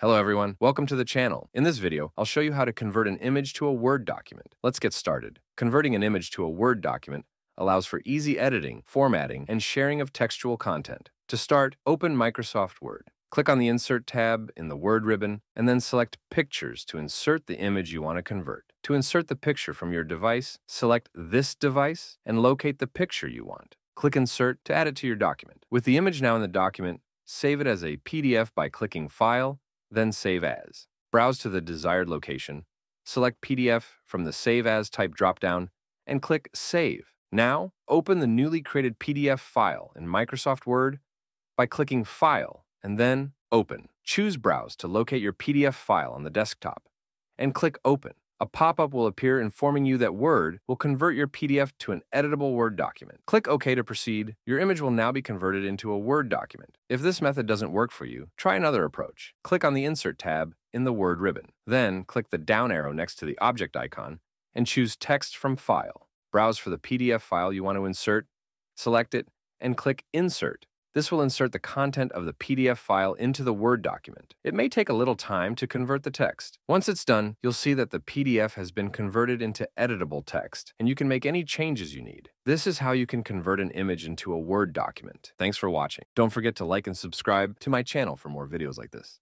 Hello everyone, welcome to the channel. In this video, I'll show you how to convert an image to a Word document. Let's get started. Converting an image to a Word document allows for easy editing, formatting, and sharing of textual content. To start, open Microsoft Word. Click on the Insert tab in the Word ribbon, and then select Pictures to insert the image you want to convert. To insert the picture from your device, select this device and locate the picture you want. Click Insert to add it to your document. With the image now in the document, save it as a PDF by clicking File, then Save As. Browse to the desired location, select PDF from the Save As type dropdown, and click Save. Now, open the newly created PDF file in Microsoft Word by clicking File and then Open. Choose Browse to locate your PDF file on the desktop, and click Open. A pop-up will appear informing you that Word will convert your PDF to an editable Word document. Click OK to proceed. Your image will now be converted into a Word document. If this method doesn't work for you, try another approach. Click on the Insert tab in the Word ribbon. Then click the down arrow next to the object icon and choose Text from File. Browse for the PDF file you want to insert, select it, and click Insert. This will insert the content of the PDF file into the Word document. It may take a little time to convert the text. Once it's done, you'll see that the PDF has been converted into editable text, and you can make any changes you need. This is how you can convert an image into a Word document. Thanks for watching. Don't forget to like and subscribe to my channel for more videos like this.